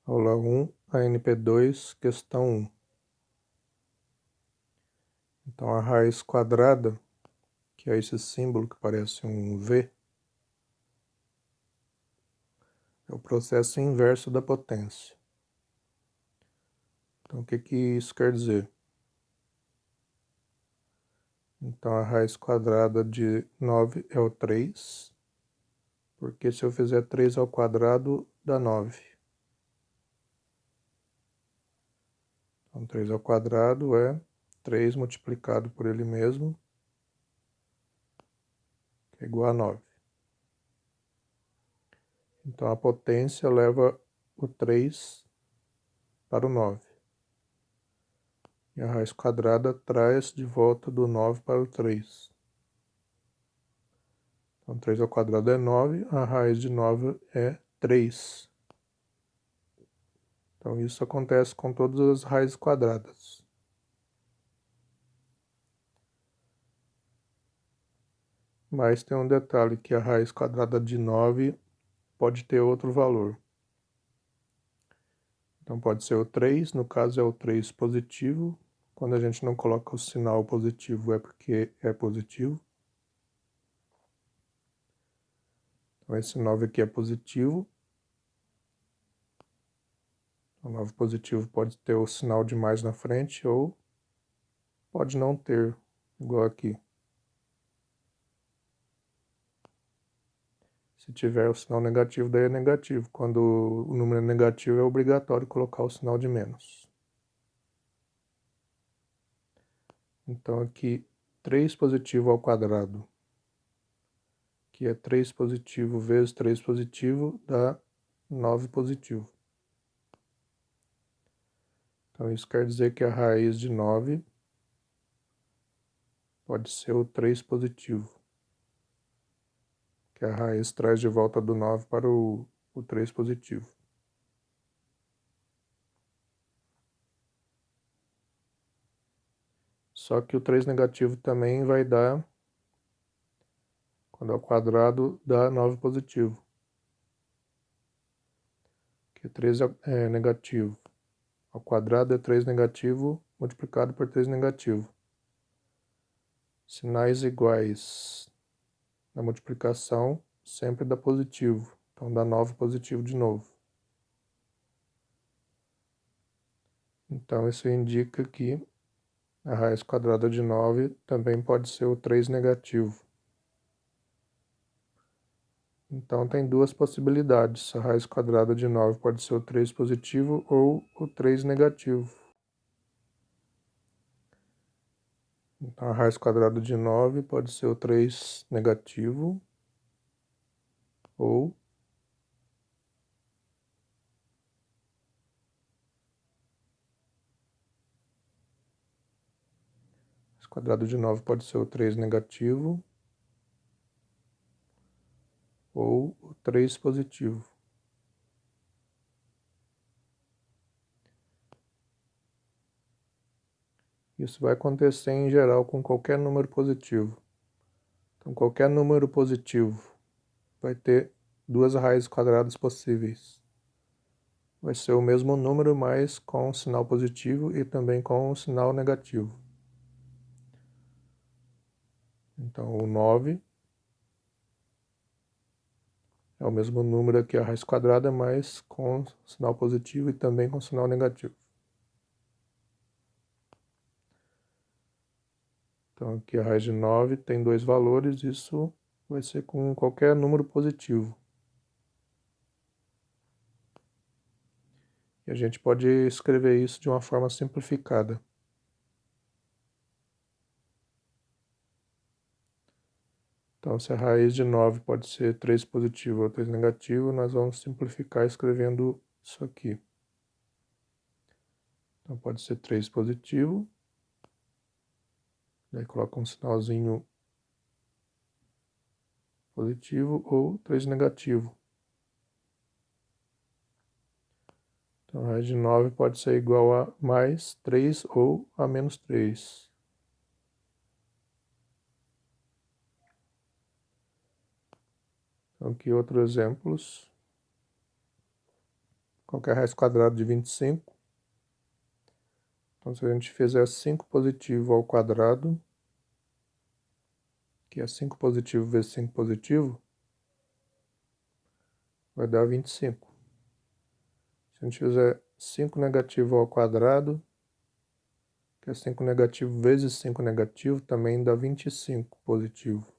Aula 1, ANP2, questão 1. Então, a raiz quadrada, que é esse símbolo que parece um V, é o processo inverso da potência. Então, o que isso quer dizer? Então, a raiz quadrada de 9 é o 3, porque se eu fizer 3 ao quadrado, dá 9. Então, 3 ao quadrado é 3 multiplicado por ele mesmo, que é igual a 9. Então, a potência leva o 3 para o 9. E a raiz quadrada traz de volta do 9 para o 3. Então, 3 ao quadrado é 9, a raiz de 9 é 3. Então, isso acontece com todas as raízes quadradas. Mas tem um detalhe, que a raiz quadrada de 9 pode ter outro valor. Então, pode ser o 3, no caso é o 3 positivo. Quando a gente não coloca o sinal positivo é porque é positivo. Então, esse 9 aqui é positivo. O 9 positivo pode ter o sinal de mais na frente ou pode não ter, igual aqui. Se tiver o sinal negativo, daí é negativo. Quando o número é negativo, é obrigatório colocar o sinal de menos. Então, aqui, 3 positivo ao quadrado, que é 3 positivo vezes 3 positivo, dá 9 positivo. Então, isso quer dizer que a raiz de 9 pode ser o 3 positivo, que a raiz traz de volta do 9 para o 3 positivo. Só que o 3 negativo também vai dar, quando é ao quadrado, dá 9 positivo. Que 3 é negativo. Ao quadrado é 3 negativo multiplicado por 3 negativo. Sinais iguais na multiplicação sempre dá positivo. Então dá 9 positivo de novo. Então isso indica que a raiz quadrada de 9 também pode ser o 3 negativo. Então tem duas possibilidades. A raiz quadrada de 9 pode ser o 3 positivo ou o 3 negativo. Então a raiz quadrada de 9 pode ser o 3 negativo ou raiz quadrada de 9 pode ser o 3 negativo ou o 3 positivo. Isso vai acontecer em geral com qualquer número positivo. Então, qualquer número positivo vai ter duas raízes quadradas possíveis. Vai ser o mesmo número, mas com um sinal positivo e também com um sinal negativo. Então, o 9 é o mesmo número que a raiz quadrada, mas com sinal positivo e também com sinal negativo. Então, aqui a raiz de 9 tem dois valores, isso vai ser com qualquer número positivo. E a gente pode escrever isso de uma forma simplificada. Então, se a raiz de 9 pode ser 3 positivo ou 3 negativo, nós vamos simplificar escrevendo isso aqui. Então, pode ser 3 positivo, daí coloca um sinalzinho positivo, ou 3 negativo. Então, a raiz de 9 pode ser igual a mais 3 ou a menos 3. Então, aqui outros exemplos. Qual que é a raiz quadrada de 25? Então, se a gente fizer 5 positivo ao quadrado, que é 5 positivo vezes 5 positivo, vai dar 25. Se a gente fizer 5 negativo ao quadrado, que é 5 negativo vezes 5 negativo, também dá 25 positivo.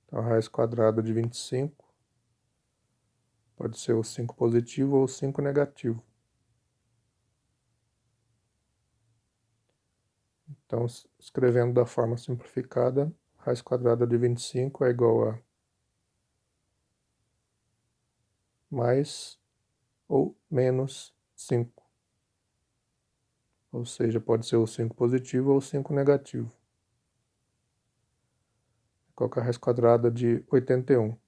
Então, a raiz quadrada de 25 pode ser o 5 positivo ou o 5 negativo. Então, escrevendo da forma simplificada, raiz quadrada de 25 é igual a mais ou menos 5. Ou seja, pode ser o 5 positivo ou o 5 negativo. Qual que é a raiz quadrada de 81?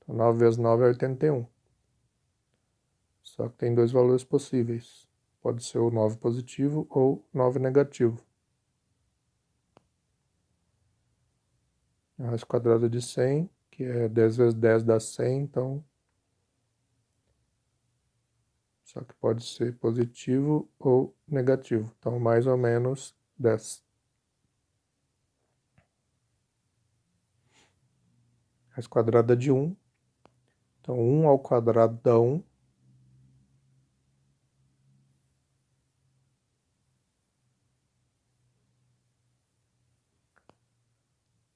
Então, 9 vezes 9 é 81. Só que tem dois valores possíveis. Pode ser o 9 positivo ou 9 negativo. A raiz quadrada de 100, que é 10 vezes 10 dá 100, então... Só que pode ser positivo ou negativo. Então, mais ou menos 10. Raiz quadrada de 1. Então, 1 ao quadrado dá 1.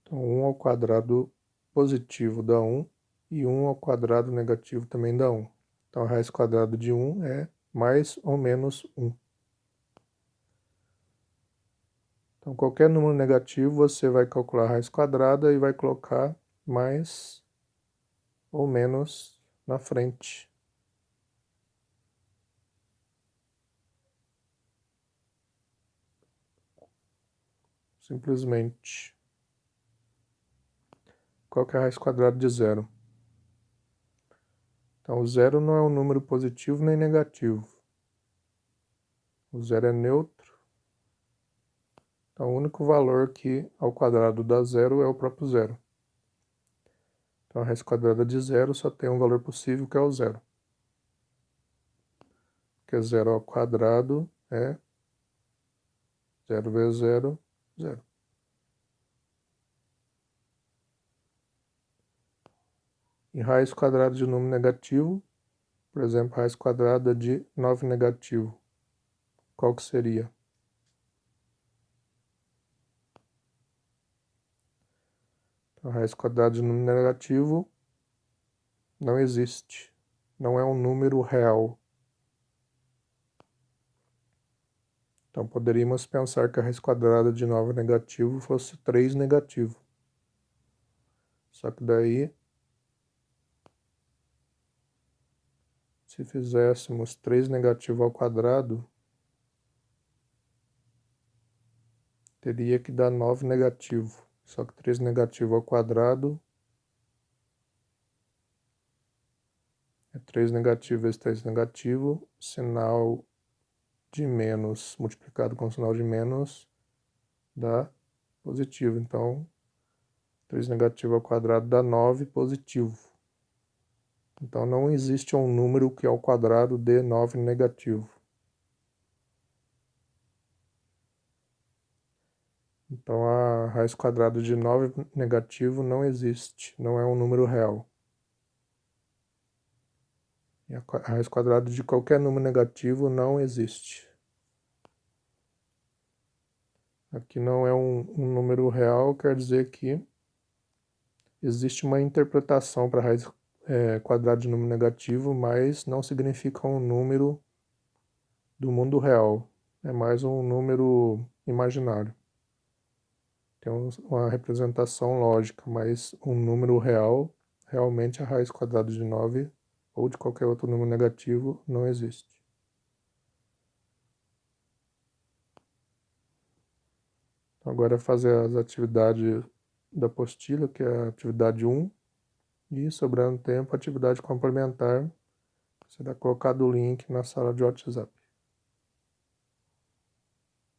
Então, 1 ao quadrado positivo dá 1. E 1 ao quadrado negativo também dá 1. Então, a raiz quadrada de 1 é mais ou menos 1. Então, qualquer número negativo, você vai calcular a raiz quadrada e vai colocar mais ou menos na frente. Simplesmente. Qual que é a raiz quadrada de 0? Então, o 0 não é um número positivo nem negativo. O 0 é neutro. Então, o único valor que ao quadrado dá 0 é o próprio 0. Então, a raiz quadrada de 0 só tem um valor possível, que é o 0. Porque 0 ao quadrado é 0 vezes 0, 0. E raiz quadrada de número negativo, por exemplo, raiz quadrada de 9 negativo, qual que seria? A raiz quadrada de número negativo não existe. Não é um número real. Então, poderíamos pensar que a raiz quadrada de 9 negativo fosse 3 negativo. Só que daí, se fizéssemos 3 negativo ao quadrado, teria que dar 9 negativo. Só que 3 negativo ao quadrado é 3 negativo vezes 3 negativo, sinal de menos multiplicado com sinal de menos dá positivo. Então, 3 negativo ao quadrado dá 9 positivo. Então, não existe um número que ao quadrado dê 9 negativo. Então, a raiz quadrada de 9 negativo não existe, não é um número real. E a raiz quadrada de qualquer número negativo não existe. Aqui não é um número real, quer dizer que existe uma interpretação para a raiz quadrada de número negativo, mas não significa um número do mundo real. É mais um número imaginário. Tem uma representação lógica, mas um número real, realmente a raiz quadrada de 9 ou de qualquer outro número negativo não existe. Então, agora é fazer as atividades da apostila, que é a atividade 1, e sobrando tempo, a atividade complementar, será colocado o link na sala de WhatsApp.